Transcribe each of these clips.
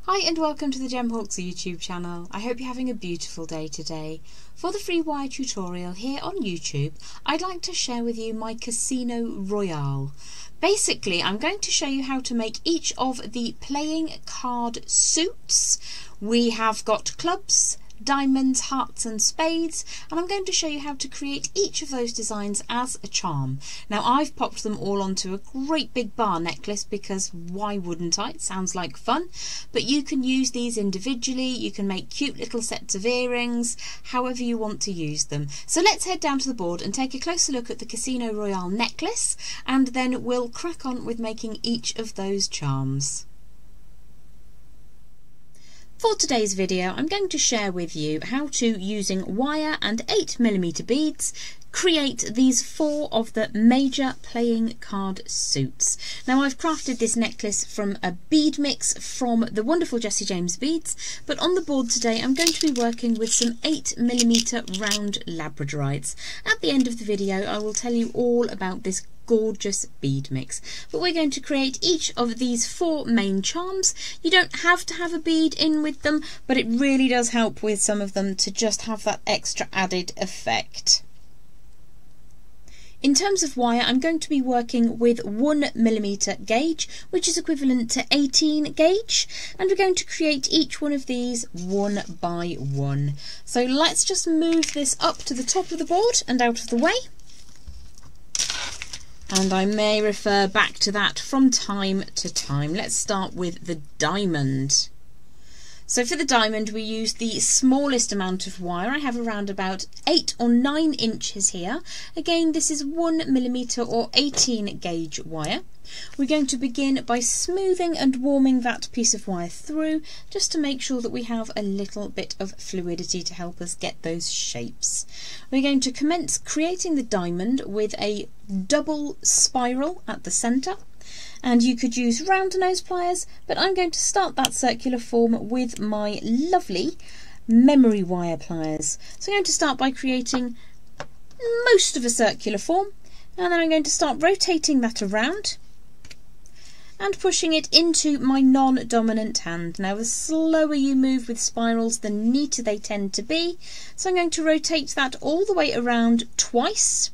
Hi and welcome to the Gemhawks YouTube channel. I hope you're having a beautiful day today. For the free wire tutorial here on YouTube, I'd like to share with you my Casino Royale. Basically, I'm going to show you how to make each of the playing card suits. We have got clubs, diamonds, hearts and spades, and I'm going to show you how to create each of those designs as a charm. Now I've popped them all onto a great big bar necklace because why wouldn't I? It sounds like fun, but you can use these individually, you can make cute little sets of earrings, however you want to use them. So let's head down to the board and take a closer look at the Casino Royale necklace, and then we'll crack on with making each of those charms. For today's video, I'm going to share with you how to, using wire and 8mm beads, create these 4 of the major playing card suits. Now I've crafted this necklace from a bead mix from the wonderful Jessie James beads, but on the board today I'm going to be working with some 8mm round labradorites. At the end of the video I will tell you all about this gorgeous bead mix, but we're going to create each of these 4 main charms. You don't have to have a bead in with them, but it really does help with some of them to just have that extra added effect. In terms of wire, I'm going to be working with 1mm gauge, which is equivalent to 18 gauge, and we're going to create each one of these one by one. So let's just move this up to the top of the board and out of the way. And I may refer back to that from time to time. Let's start with the diamond. So for the diamond we use the smallest amount of wire. I have around about 8 or 9 inches here. Again, this is 1mm or 18 gauge wire. We're going to begin by smoothing and warming that piece of wire through, just to make sure that we have a little bit of fluidity to help us get those shapes. We're going to commence creating the diamond with a double spiral at the centre, and you could use round nose pliers, but I'm going to start that circular form with my lovely memory wire pliers. So I'm going to start by creating most of a circular form, and then I'm going to start rotating that around and pushing it into my non-dominant hand. Now the slower you move with spirals, the neater they tend to be. So I'm going to rotate that all the way around twice,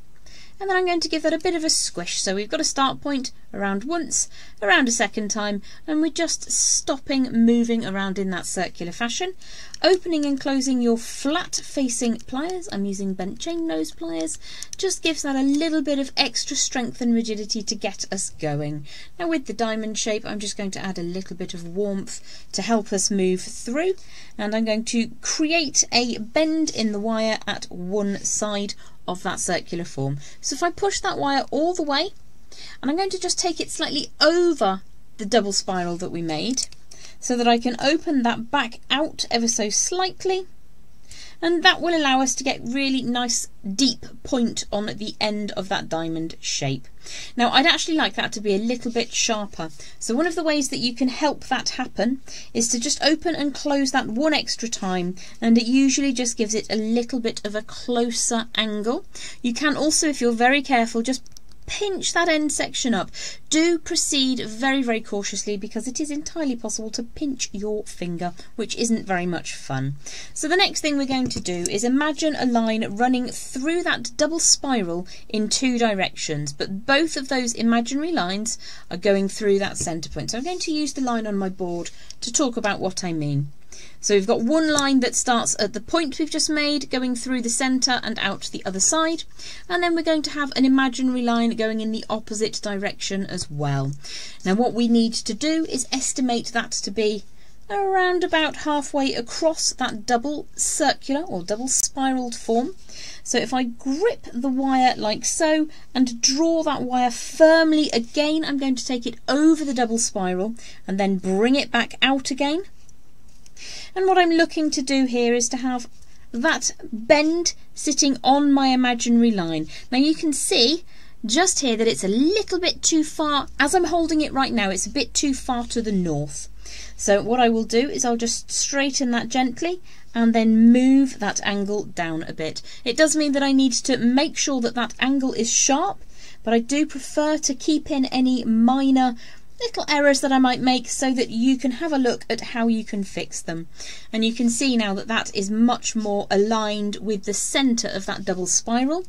and then I'm going to give that a bit of a squish. So we've got a start point, around once, around a second time, and we're just stopping moving around in that circular fashion. Opening and closing your flat facing pliers, I'm using bent chain nose pliers, just gives that a little bit of extra strength and rigidity to get us going. Now with the diamond shape I'm just going to add a little bit of warmth to help us move through, and I'm going to create a bend in the wire at one side of that circular form. So if I push that wire all the way, and I'm going to just take it slightly over the double spiral that we made, so that I can open that back out ever so slightly, and that will allow us to get really nice deep point on the end of that diamond shape. Now I'd actually like that to be a little bit sharper, so one of the ways that you can help that happen is to just open and close that one extra time, and it usually just gives it a little bit of a closer angle. You can also, if you're very careful, just pinch that end section up. Do proceed very, very cautiously because it is entirely possible to pinch your finger, which isn't very much fun. So the next thing we're going to do is imagine a line running through that double spiral in 2 directions, but both of those imaginary lines are going through that centre point. So I'm going to use the line on my board to talk about what I mean. So we've got one line that starts at the point we've just made, going through the centre and out the other side, and then we're going to have an imaginary line going in the opposite direction as well. Now what we need to do is estimate that to be around about halfway across that double circular or double spiraled form. So if I grip the wire like so and draw that wire firmly again, I'm going to take it over the double spiral and then bring it back out again. And what I'm looking to do here is to have that bend sitting on my imaginary line. Now you can see just here that it's a little bit too far. As I'm holding it right now, it's a bit too far to the north. So what I will do is I'll just straighten that gently and then move that angle down a bit. It does mean that I need to make sure that that angle is sharp, but I do prefer to keep in any minor little errors that I might make so that you can have a look at how you can fix them. And you can see now that that is much more aligned with the centre of that double spiral.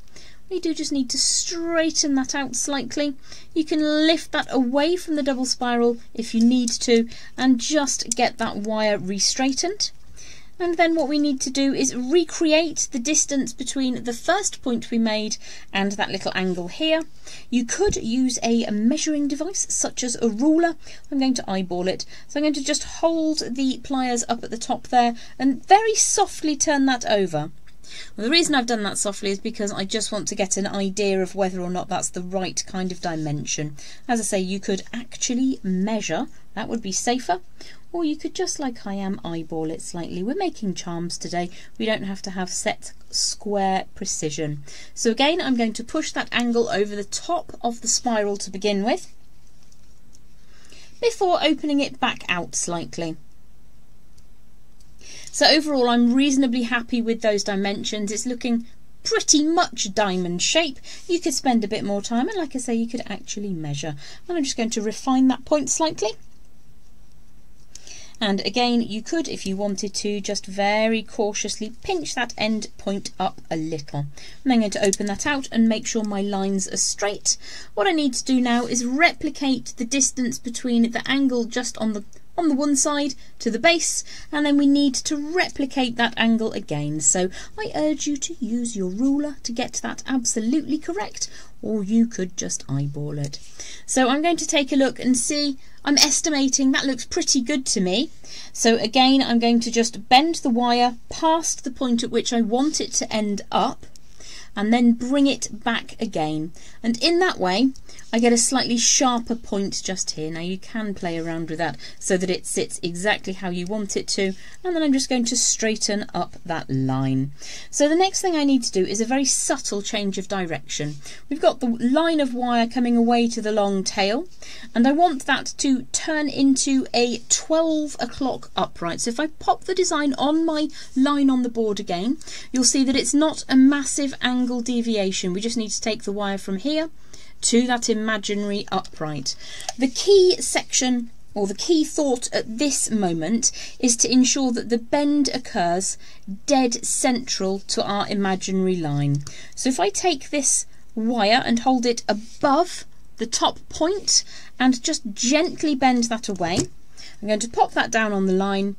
We do just need to straighten that out slightly. You can lift that away from the double spiral if you need to and just get that wire re-straightened. And then what we need to do is recreate the distance between the first point we made and that little angle here. You could use a measuring device such as a ruler. I'm going to eyeball it. So I'm going to just hold the pliers up at the top there and very softly turn that over. Well, the reason I've done that softly is because I just want to get an idea of whether or not that's the right kind of dimension. As I say, you could actually measure, that would be safer, or you could just like I am eyeball it slightly. We're making charms today, we don't have to have set square precision. So again, I'm going to push that angle over the top of the spiral to begin with, before opening it back out slightly. So overall I'm reasonably happy with those dimensions. It's looking pretty much diamond shape. You could spend a bit more time and like I say, you could actually measure. And I'm just going to refine that point slightly. And again, you could, if you wanted to, just very cautiously pinch that end point up a little. And I'm going to open that out and make sure my lines are straight. What I need to do now is replicate the distance between the angle just on the one side to the base, and then we need to replicate that angle again. So I urge you to use your ruler to get that absolutely correct, or you could just eyeball it. So I'm going to take a look and see. I'm estimating that looks pretty good to me. So again, I'm going to just bend the wire past the point at which I want it to end up, and then bring it back again. And in that way, I get a slightly sharper point just here. Now you can play around with that so that it sits exactly how you want it to, and then I'm just going to straighten up that line. So the next thing I need to do is a very subtle change of direction. We've got the line of wire coming away to the long tail, and I want that to turn into a 12 o'clock upright. So if I pop the design on my line on the board again, you'll see that it's not a massive angle deviation. We just need to take the wire from here to that imaginary upright. The key section, or the key thought at this moment, is to ensure that the bend occurs dead central to our imaginary line. So if I take this wire and hold it above the top point and just gently bend that away, I'm going to pop that down on the line,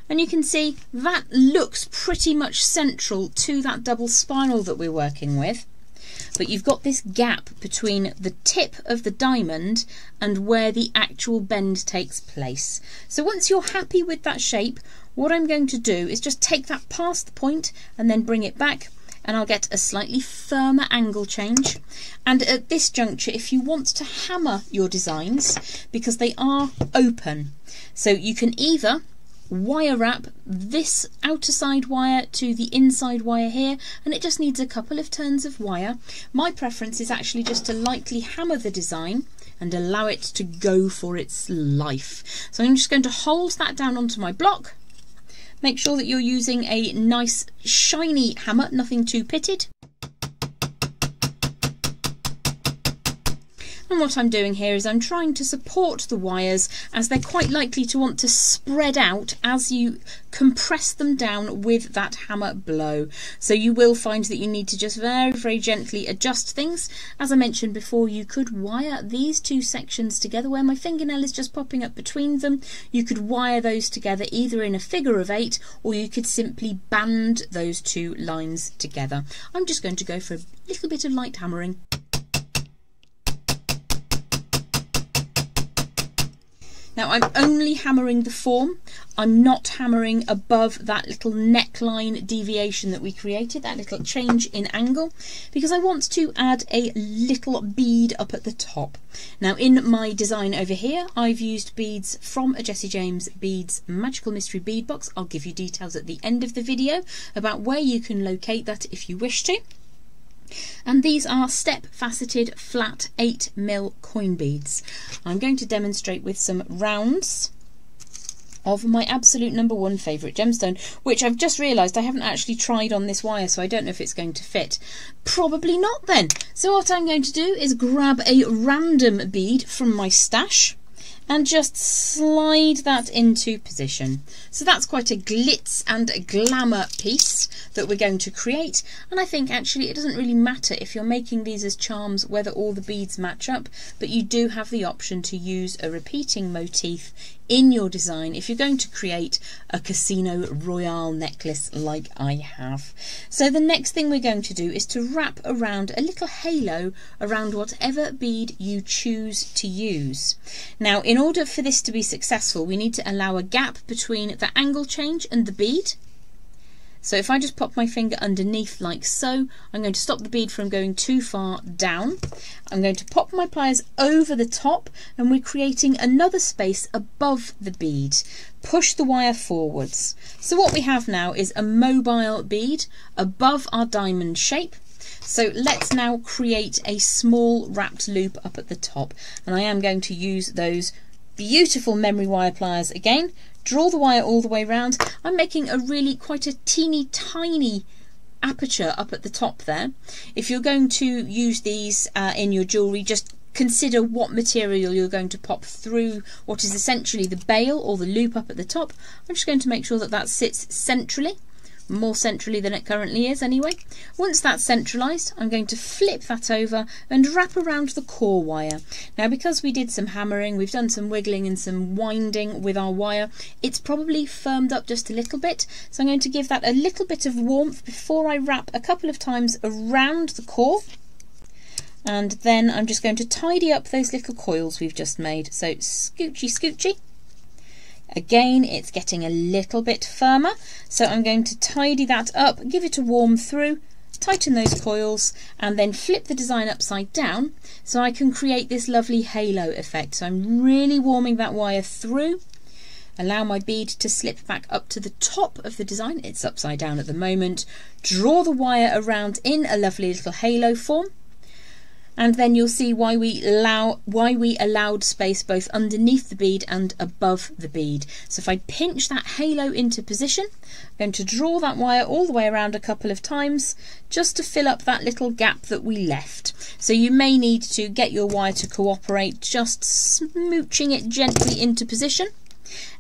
and you can see that looks pretty much central to that double spiral that we're working with. But you've got this gap between the tip of the diamond and where the actual bend takes place. So once you're happy with that shape, what I'm going to do is just take that past the point and then bring it back, and I'll get a slightly firmer angle change. And at this juncture, if you want to hammer your designs, because they are open, so you can either wire wrap this outer side wire to the inside wire here, and it just needs a couple of turns of wire. My preference is actually just to lightly hammer the design and allow it to go for its life. So I'm just going to hold that down onto my block. Make sure that you're using a nice shiny hammer, nothing too pitted. And what I'm doing here is I'm trying to support the wires, as they're quite likely to want to spread out as you compress them down with that hammer blow. So you will find that you need to just very, very gently adjust things. As I mentioned before, you could wire these two sections together where my fingernail is just popping up between them. You could wire those together either in a figure of 8, or you could simply band those two lines together. I'm just going to go for a little bit of light hammering. Now I'm only hammering the form, I'm not hammering above that little neckline deviation that we created, that little change in angle, because I want to add a little bead up at the top. Now in my design over here, I've used beads from a Jessie James Beads Magical Mystery Bead Box. I'll give you details at the end of the video about where you can locate that if you wish to. And these are step faceted flat 8mm coin beads. I'm going to demonstrate with some rounds of my absolute #1 favourite gemstone, which I've just realised I haven't actually tried on this wire, so I don't know if it's going to fit. Probably not then. So what I'm going to do is grab a random bead from my stash, and just slide that into position. So that's quite a glitz and a glamour piece that we're going to create, and I think actually it doesn't really matter if you're making these as charms whether all the beads match up, but you do have the option to use a repeating motif in your design if you're going to create a Casino Royale necklace like I have. So the next thing we're going to do is to wrap around a little halo around whatever bead you choose to use. Now, in order for this to be successful, we need to allow a gap between the angle change and the bead. So if I just pop my finger underneath like so, I'm going to stop the bead from going too far down. I'm going to pop my pliers over the top, and we're creating another space above the bead. Push the wire forwards. So what we have now is a mobile bead above our diamond shape. So let's now create a small wrapped loop up at the top, and I am going to use those beautiful memory wire pliers again. Draw the wire all the way around. I'm making a really quite a teeny tiny aperture up at the top there. If you're going to use these in your jewellery, just consider what material you're going to pop through what is essentially the bail or the loop up at the top. I'm just going to make sure that that sits centrally, more centrally than it currently is anyway. Once that's centralised, I'm going to flip that over and wrap around the core wire. Now, because we did some hammering, we've done some wiggling and some winding with our wire, it's probably firmed up just a little bit, so I'm going to give that a little bit of warmth before I wrap a couple of times around the core. And then I'm just going to tidy up those little coils we've just made. So scoochy scoochy. Again, it's getting a little bit firmer, so I'm going to tidy that up, give it a warm through, tighten those coils, and then flip the design upside down so I can create this lovely halo effect. So I'm really warming that wire through. Allow my bead to slip back up to the top of the design. It's upside down at the moment. Draw the wire around in a lovely little halo form. And then you'll see why we allowed space both underneath the bead and above the bead. So if I pinch that halo into position, I'm going to draw that wire all the way around a couple of times just to fill up that little gap that we left. So you may need to get your wire to cooperate, just smooching it gently into position.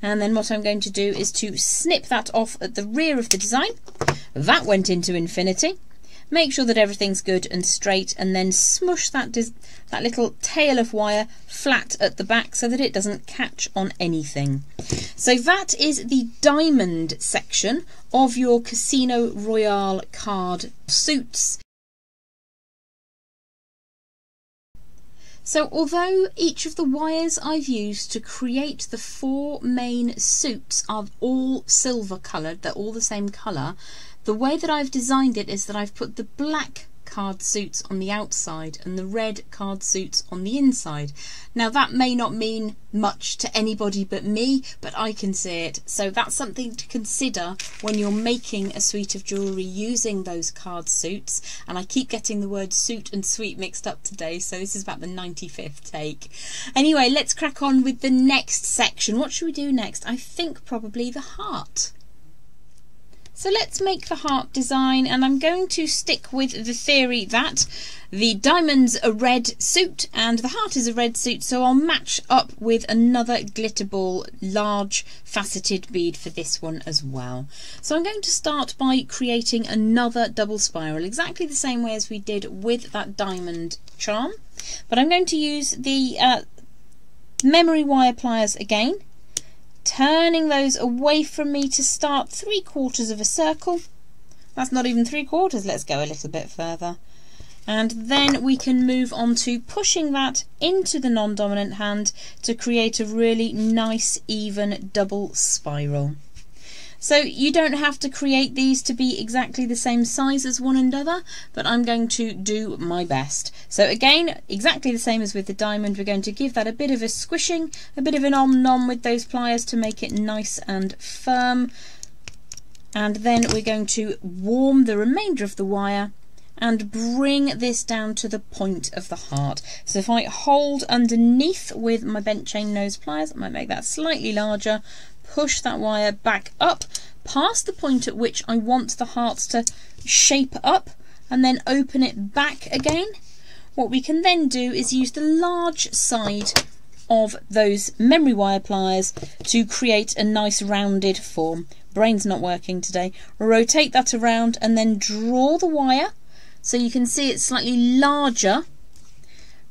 And then what I'm going to do is to snip that off at the rear of the design. That went into infinity. Make sure that everything's good and straight, and then smush that little tail of wire flat at the back so that it doesn't catch on anything. So that is the diamond section of your Casino Royale card suits. So although each of the wires I've used to create the 4 main suits are all silver coloured, they're all the same colour, the way that I've designed it is that I've put the black card suits on the outside and the red card suits on the inside. Now that may not mean much to anybody but me, but I can see it. So that's something to consider when you're making a suite of jewellery using those card suits. And I keep getting the word suit and suite mixed up today, so this is about the 95th take. Anyway, let's crack on with the next section. What should we do next? I think probably the heart. So let's make the heart design, and I'm going to stick with the theory that the diamond's a red suit and the heart is a red suit, so I'll match up with another glitter ball large faceted bead for this one as well. So I'm going to start by creating another double spiral, exactly the same way as we did with that diamond charm, but I'm going to use the memory wire pliers again, turning those away from me to start 3/4 of a circle. That's not even 3/4, let's go a little bit further. And then we can move on to pushing that into the non-dominant hand to create a really nice even double spiral. So you don't have to create these to be exactly the same size as one another, but I'm going to do my best. So again, exactly the same as with the diamond, we're going to give that a bit of a squishing, a bit of an om-nom with those pliers to make it nice and firm. And then we're going to warm the remainder of the wire and bring this down to the point of the heart. So if I hold underneath with my bent chain nose pliers, I might make that slightly larger, push that wire back up past the point at which I want the hearts to shape up, and then open it back again. What we can then do is use the large side of those memory wire pliers to create a nice rounded form. Brain's not working today. Rotate that around and then draw the wire so you can see it's slightly larger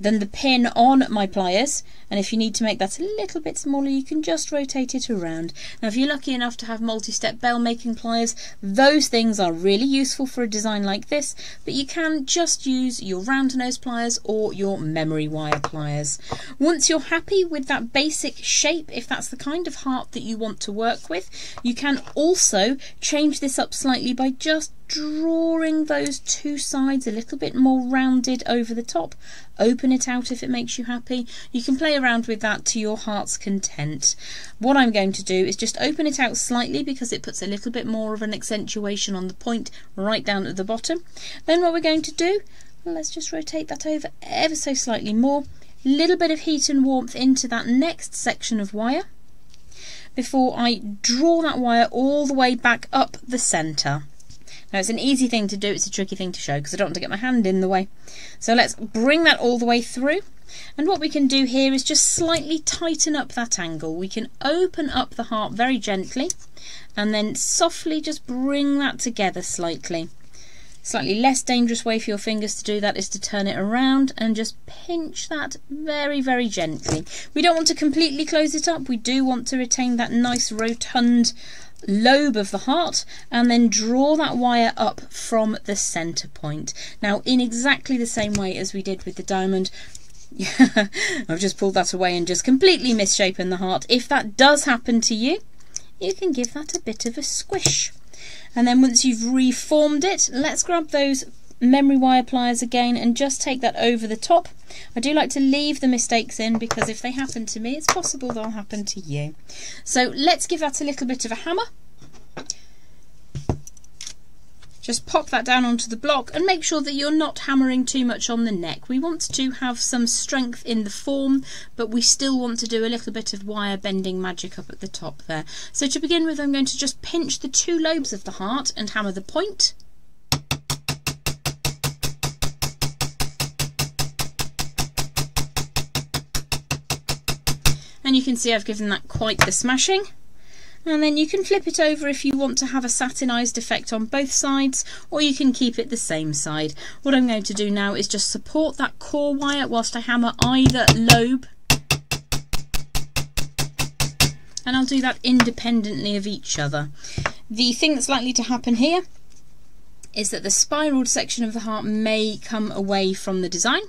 than the pin on my pliers, and if you need to make that a little bit smaller you can just rotate it around. Now if you're lucky enough to have multi-step bell making pliers, those things are really useful for a design like this, but you can just use your round nose pliers or your memory wire pliers. Once you're happy with that basic shape, if that's the kind of heart that you want to work with, you can also change this up slightly by just drawing those two sides a little bit more rounded over the top. Open it out if it makes you happy. You can play around with that to your heart's content. What I'm going to do is just open it out slightly because it puts a little bit more of an accentuation on the point right down at the bottom. Then what we're going to do, well, let's just rotate that over ever so slightly more. Little bit of heat and warmth into that next section of wire before I draw that wire all the way back up the centre. Now it's an easy thing to do, it's a tricky thing to show because I don't want to get my hand in the way. So let's bring that all the way through, and what we can do here is just slightly tighten up that angle. We can open up the heart very gently and then softly just bring that together slightly. Slightly less dangerous way for your fingers to do that is to turn it around and just pinch that very, very gently. We don't want to completely close it up, we do want to retain that nice rotund lobe of the heart, and then draw that wire up from the center point. Now in exactly the same way as we did with the diamond, I've just pulled that away and just completely misshapen the heart. If that does happen to you, you can give that a bit of a squish, and then once you've reformed it, let's grab those memory wire pliers again and just take that over the top. I do like to leave the mistakes in because if they happen to me, it's possible they'll happen to you. So let's give that a little bit of a hammer. Just pop that down onto the block and make sure that you're not hammering too much on the neck. We want to have some strength in the form, but we still want to do a little bit of wire bending magic up at the top there. So to begin with, I'm going to just pinch the two lobes of the heart and hammer the point. And you can see I've given that quite the smashing. And then you can flip it over if you want to have a satinised effect on both sides, or you can keep it the same side. What I'm going to do now is just support that core wire whilst I hammer either lobe. And I'll do that independently of each other. The thing that's likely to happen here is that the spiraled section of the heart may come away from the design.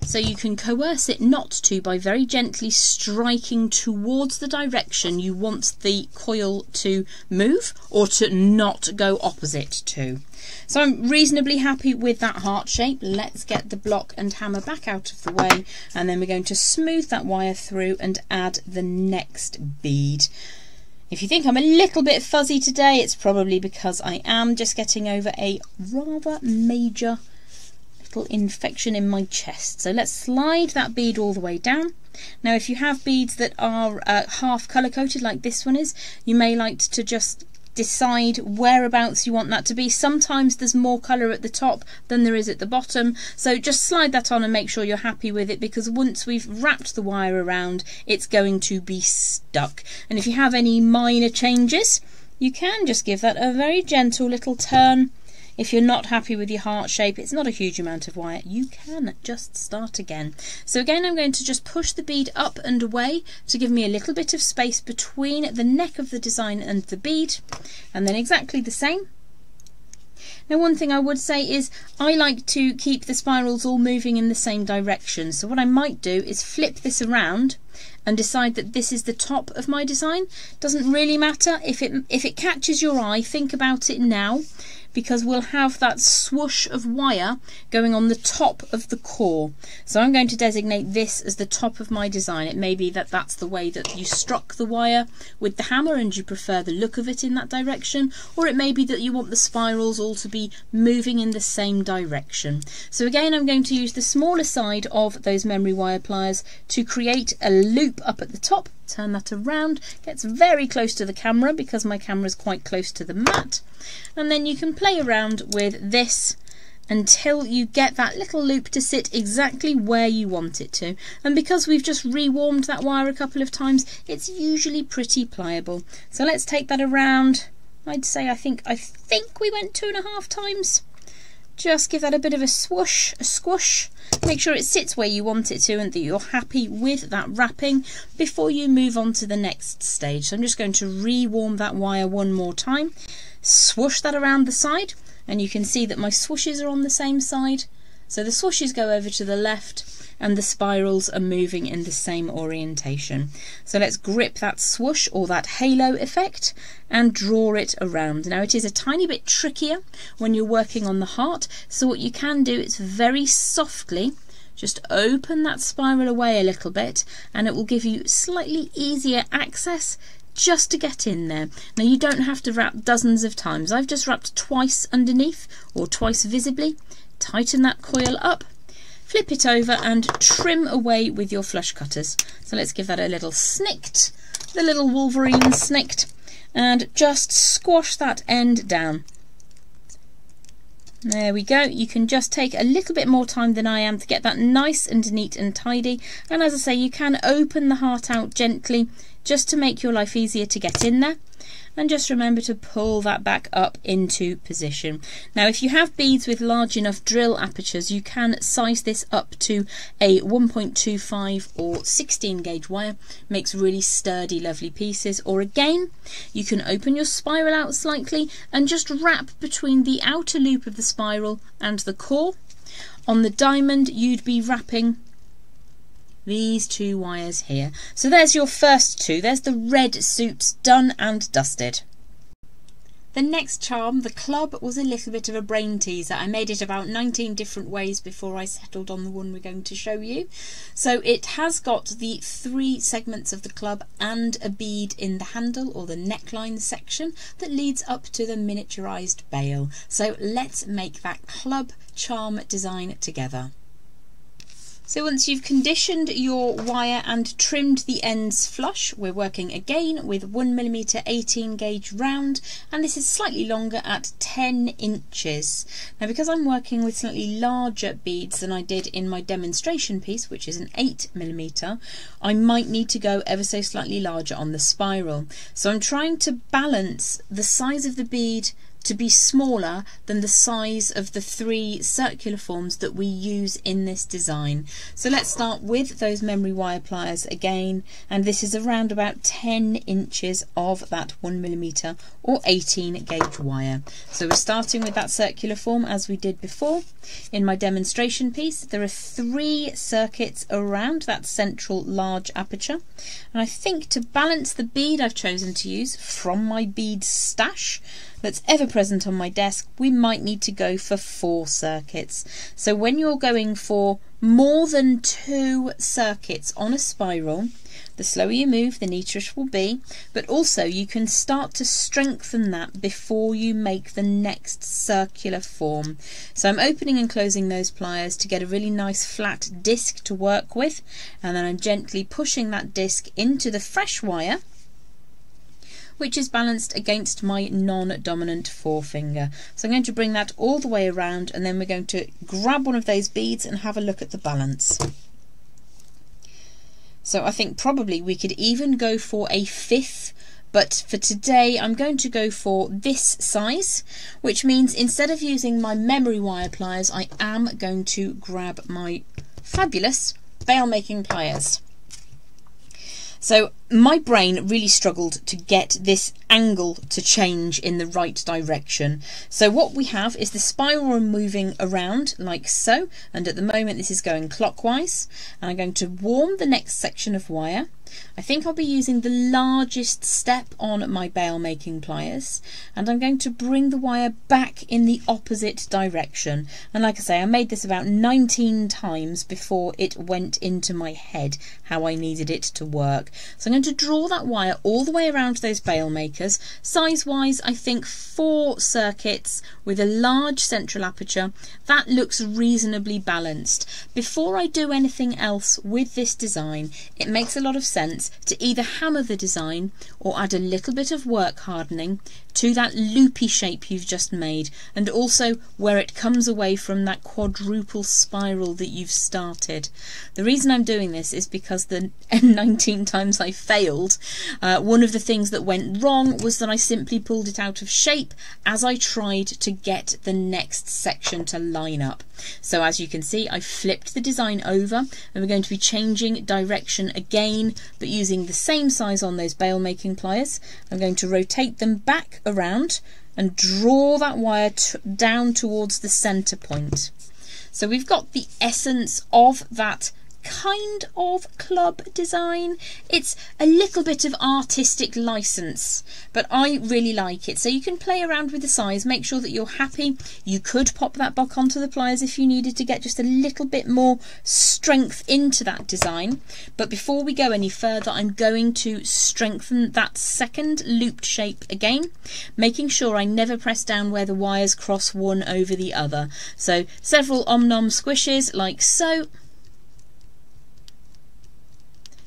So you can coerce it not to by very gently striking towards the direction you want the coil to move or to not go opposite to. So I'm reasonably happy with that heart shape. Let's get the block and hammer back out of the way, and then we're going to smooth that wire through and add the next bead. If you think I'm a little bit fuzzy today, it's probably because I am just getting over a rather major infection in my chest. So let's slide that bead all the way down. Now if you have beads that are half colour coded like this one is, you may like to just decide whereabouts you want that to be. Sometimes there's more colour at the top than there is at the bottom, so just slide that on and make sure you're happy with it, because once we've wrapped the wire around, it's going to be stuck. And if you have any minor changes, you can just give that a very gentle little turn. If you're not happy with your heart shape, it's not a huge amount of wire, you can just start again. So again, I'm going to just push the bead up and away to give me a little bit of space between the neck of the design and the bead, and then exactly the same. Now one thing I would say is I like to keep the spirals all moving in the same direction, so what I might do is flip this around and decide that this is the top of my design. Doesn't really matter if it catches your eye, think about it now, because we'll have that swoosh of wire going on the top of the core. So I'm going to designate this as the top of my design. It may be that that's the way that you struck the wire with the hammer and you prefer the look of it in that direction, or it may be that you want the spirals all to be moving in the same direction. So again, I'm going to use the smaller side of those memory wire pliers to create a loop up at the top. Turn that around, gets very close to the camera because my camera is quite close to the mat, and then you can play around with this until you get that little loop to sit exactly where you want it to. And because we've just rewarmed that wire a couple of times, it's usually pretty pliable. So let's take that around. I'd say I think we went 2.5 times. Just give that a bit of a swoosh, a squish. Make sure it sits where you want it to and that you're happy with that wrapping before you move on to the next stage. So I'm just going to rewarm that wire one more time. Swoosh that around the side, and you can see that my swooshes are on the same side. So the swooshes go over to the left and the spirals are moving in the same orientation. So let's grip that swoosh or that halo effect and draw it around. Now it is a tiny bit trickier when you're working on the heart, so what you can do is very softly just open that spiral away a little bit and it will give you slightly easier access just to get in there. Now you don't have to wrap dozens of times. I've just wrapped twice underneath or twice visibly. Tighten that coil up, flip it over and trim away with your flush cutters. So let's give that a little snicked, the little Wolverine snicked, and just squash that end down. There we go. You can just take a little bit more time than I am to get that nice and neat and tidy. And as I say, you can open the heart out gently just to make your life easier to get in there. And just remember to pull that back up into position. Now if you have beads with large enough drill apertures, you can size this up to a 1.25 or 16 gauge wire. Makes really sturdy, lovely pieces. Or again, you can open your spiral out slightly and just wrap between the outer loop of the spiral and the core. On the diamond, you'd be wrapping these two wires here. So there's your first two. There's the red suits done and dusted. The next charm, the club, was a little bit of a brain teaser. I made it about 19 different ways before I settled on the one we're going to show you. So it has got the 3 segments of the club and a bead in the handle or the neckline section that leads up to the miniaturized bail. So let's make that club charm design together. So once you've conditioned your wire and trimmed the ends flush, we're working again with 1mm 18 gauge round, and this is slightly longer at 10 inches. Now because I'm working with slightly larger beads than I did in my demonstration piece, which is an 8mm, I might need to go ever so slightly larger on the spiral. So I'm trying to balance the size of the bead to be smaller than the size of the 3 circular forms that we use in this design. So let's start with those memory wire pliers again, and this is around about 10 inches of that 1mm or 18 gauge wire. So we're starting with that circular form as we did before. In my demonstration piece there are 3 circuits around that central large aperture, and I think to balance the bead I've chosen to use from my bead stash that's ever present on my desk, we might need to go for 4 circuits. So when you're going for more than 2 circuits on a spiral, the slower you move, the neater it will be, but also you can start to strengthen that before you make the next circular form. So I'm opening and closing those pliers to get a really nice flat disc to work with, and then I'm gently pushing that disc into the fresh wire, which is balanced against my non-dominant forefinger. So I'm going to bring that all the way around, and then we're going to grab one of those beads and have a look at the balance. So I think probably we could even go for a 5th, but for today I'm going to go for this size, which means instead of using my memory wire pliers, I am going to grab my fabulous bail making pliers. So my brain really struggled to get this angle to change in the right direction. So what we have is the spiral moving around like so, and at the moment this is going clockwise, and I'm going to warm the next section of wire. I think I'll be using the largest step on my bail making pliers, and I'm going to bring the wire back in the opposite direction. And like I say, I made this about 19 times before it went into my head how I needed it to work. So I'm I'm going to draw that wire all the way around those bail makers. Size wise, I think 4 circuits with a large central aperture. That looks reasonably balanced. Before I do anything else with this design, it makes a lot of sense to either hammer the design or add a little bit of work hardening to that loopy shape you've just made, and also where it comes away from that quadruple spiral that you've started. The reason I'm doing this is because the 19 times I failed, one of the things that went wrong was that I simply pulled it out of shape as I tried to get the next section to line up. So as you can see, I flipped the design over, and we're going to be changing direction again, but using the same size on those bail making pliers. I'm going to rotate them back around and draw that wire down towards the center point. So we've got the essence of that kind of club design. It's a little bit of artistic license, but I really like it. So you can play around with the size, make sure that you're happy. You could pop that back onto the pliers if you needed to get just a little bit more strength into that design. But before we go any further, I'm going to strengthen that second looped shape again, making sure I never press down where the wires cross one over the other. So several om-nom squishes like so,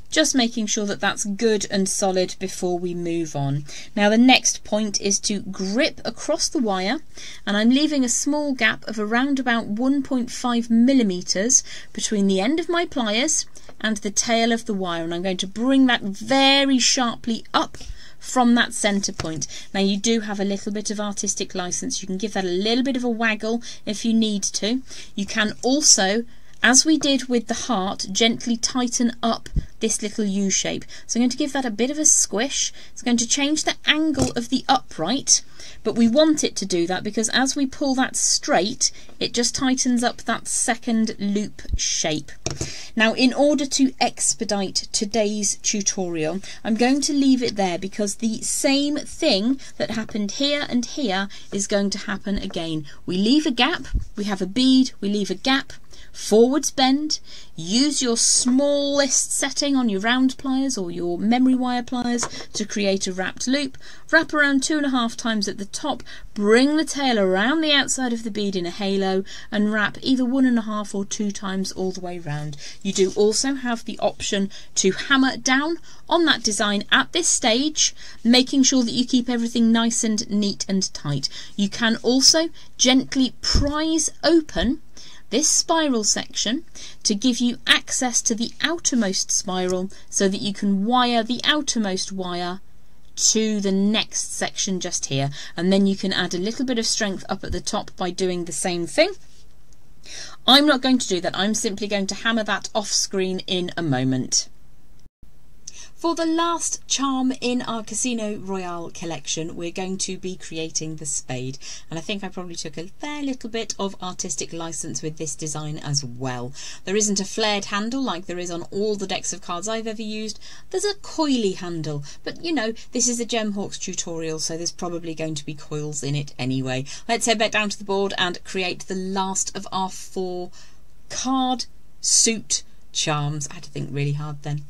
just making sure that that's good and solid before we move on. Now the next point is to grip across the wire, and I'm leaving a small gap of around about 1.5 millimeters between the end of my pliers and the tail of the wire, and I'm going to bring that very sharply up from that center point. Now you do have a little bit of artistic license. You can give that a little bit of a waggle if you need to. You can also, as we did with the heart, gently tighten up this little U shape. So I'm going to give that a bit of a squish. It's going to change the angle of the upright, but we want it to do that because as we pull that straight, it just tightens up that second loop shape. Now in order to expedite today's tutorial, I'm going to leave it there because the same thing that happened here and here is going to happen again. We leave a gap, we have a bead, we leave a gap, forwards bend, use your smallest setting on your round pliers or your memory wire pliers to create a wrapped loop, wrap around 2.5 times at the top, bring the tail around the outside of the bead in a halo and wrap either 1.5 or 2 times all the way round. You do also have the option to hammer down on that design at this stage, making sure that you keep everything nice and neat and tight. You can also gently prise open this spiral section to give you access to the outermost spiral so that you can wire the outermost wire to the next section just here, and then you can add a little bit of strength up at the top by doing the same thing. I'm not going to do that. I'm simply going to hammer that off screen in a moment. For the last charm in our Casino Royale collection, we're going to be creating the spade, and I think I probably took a fair little bit of artistic license with this design as well. There isn't a flared handle like there is on all the decks of cards I've ever used. There's a coily handle, but you know, this is a Gemhawks tutorial, so there's probably going to be coils in it anyway. Let's head back down to the board and create the last of our 4 card suit charms. I had to think really hard then.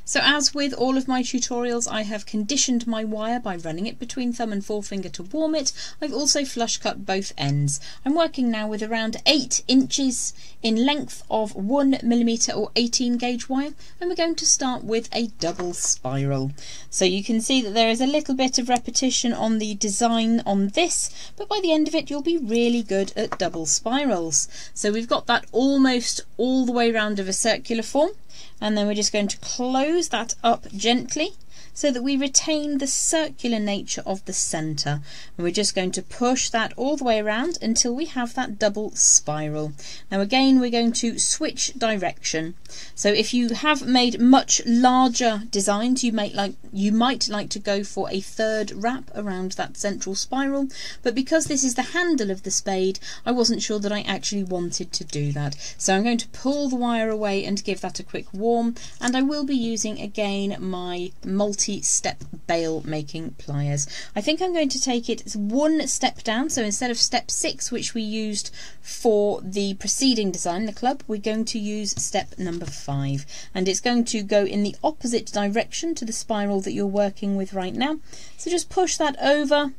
So as with all of my tutorials, I have conditioned my wire by running it between thumb and forefinger to warm it. I've also flush cut both ends. I'm working now with around 8 inches in length of 1mm or 18 gauge wire, and we're going to start with a double spiral. So you can see that there is a little bit of repetition on the design on this, but by the end of it you'll be really good at double spirals. So we've got that almost all the way round of a circular form, and then we're just going to close that up gently so that we retain the circular nature of the centre, and we're just going to push that all the way around until we have that double spiral. Now again, we're going to switch direction. So if you have made much larger designs, you might like to go for a 3rd wrap around that central spiral, but because this is the handle of the spade, I wasn't sure that I actually wanted to do that. So I'm going to pull the wire away and give that a quick warm, and I will be using again my multi multi-step bail making pliers. I think I'm going to take it one step down, so instead of step 6, which we used for the preceding design, the club, we're going to use step number 5, and it's going to go in the opposite direction to the spiral that you're working with right now. So just push that over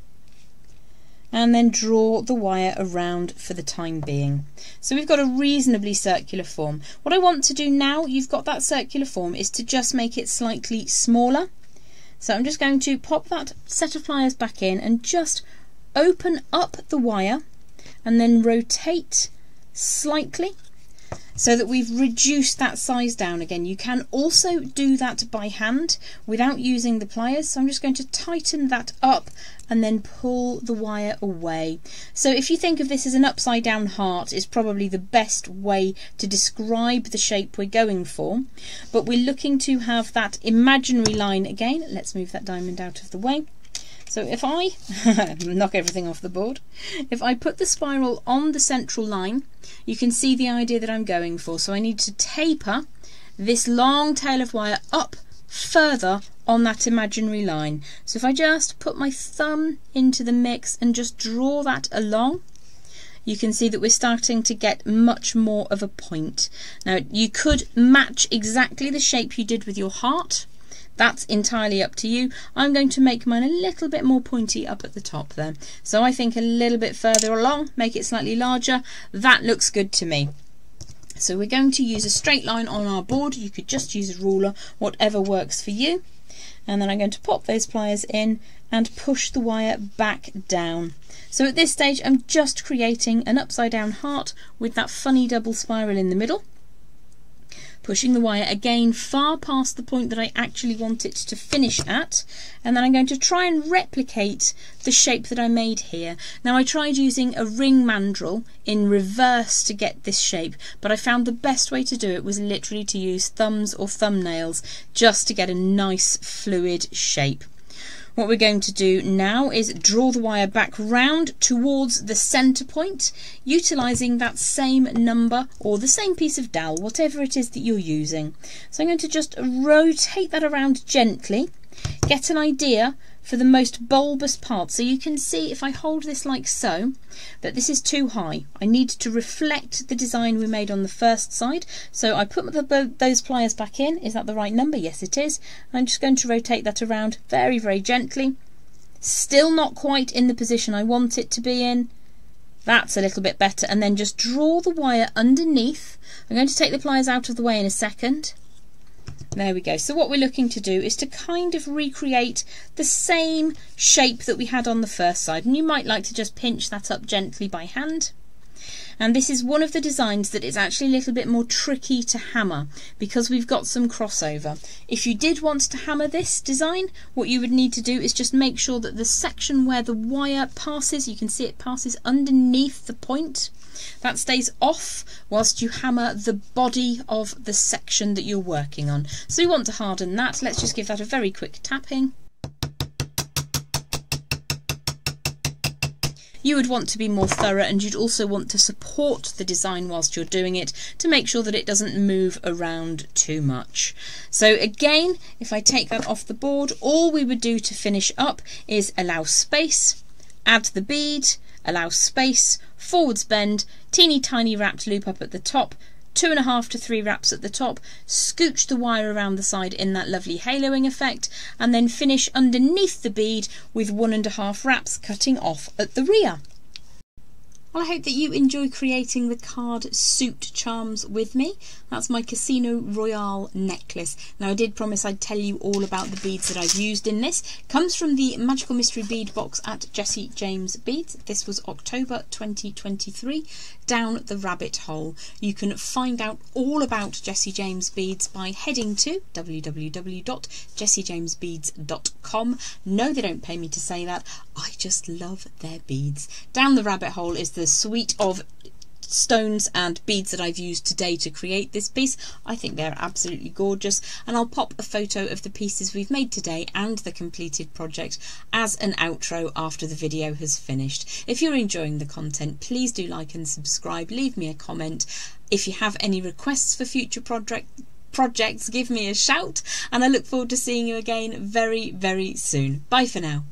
and then draw the wire around for the time being. So we've got a reasonably circular form. What I want to do now, you've got that circular form, is to just make it slightly smaller. So I'm just going to pop that set of pliers back in and just open up the wire and then rotate slightly so that we've reduced that size down again. You can also do that by hand without using the pliers, so I'm just going to tighten that up and then pull the wire away. So if you think of this as an upside down heart, is probably the best way to describe the shape we're going for, but we're looking to have that imaginary line again. Let's move that diamond out of the way. So if I knock everything off the board, if I put the spiral on the central line, you can see the idea that I'm going for. So I need to taper this long tail of wire up further on that imaginary line. So if I just put my thumb into the mix and just draw that along, you can see that we're starting to get much more of a point. Now you could match exactly the shape you did with your heart. That's entirely up to you. I'm going to make mine a little bit more pointy up at the top there. So I think a little bit further along, make it slightly larger. That looks good to me. So we're going to use a straight line on our board. You could just use a ruler, whatever works for you. And then I'm going to pop those pliers in and push the wire back down. So at this stage I'm just creating an upside down heart with that funny double spiral in the middle. Pushing the wire again far past the point that I actually want it to finish at, and then I'm going to try and replicate the shape that I made here. Now I tried using a ring mandrel in reverse to get this shape, but I found the best way to do it was literally to use thumbs or thumbnails just to get a nice fluid shape. What we're going to do now is draw the wire back round towards the centre point, utilising that same number or the same piece of dowel, whatever it is that you're using. So I'm going to just rotate that around gently, get an idea for the most bulbous part. So you can see if I hold this like so, that this is too high. I need to reflect the design we made on the first side. So I put those pliers back in. Is that the right number? Yes, it is. I'm just going to rotate that around very, very gently. Still not quite in the position I want it to be in. That's a little bit better. And then just draw the wire underneath. I'm going to take the pliers out of the way in a second. There we go. So what we're looking to do is to kind of recreate the same shape that we had on the first side, and you might like to just pinch that up gently by hand. And this is one of the designs that is actually a little bit more tricky to hammer because we've got some crossover. If you did want to hammer this design, what you would need to do is just make sure that the section where the wire passes, you can see it passes underneath the point, that stays off whilst you hammer the body of the section that you're working on. So we want to harden that. Let's just give that a very quick tapping. You would want to be more thorough, and you'd also want to support the design whilst you're doing it to make sure that it doesn't move around too much. So again, if I take that off the board, all we would do to finish up is allow space, add the bead, allow space, forwards bend, teeny tiny wrapped loop up at the top, 2.5 to 3 wraps at the top, scooch the wire around the side in that lovely haloing effect, and then finish underneath the bead with 1.5 wraps cutting off at the rear. Well, I hope that you enjoy creating the card suit charms with me. That's my Casino Royale necklace. Now I did promise I'd tell you all about the beads that I've used in this. It comes from the Magical Mystery Bead box at Jessie James Beads. This was October 2023, down the rabbit hole. You can find out all about Jessie James Beads by heading to www.jessiejamesbeads.com. No, they don't pay me to say that. I just love their beads. Down the rabbit hole is the suite of stones and beads that I've used today to create this piece. I think they're absolutely gorgeous, and I'll pop a photo of the pieces we've made today and the completed project as an outro after the video has finished. If you're enjoying the content, please do like and subscribe, leave me a comment. If you have any requests for future projects, give me a shout, and I look forward to seeing you again very, very soon. Bye for now.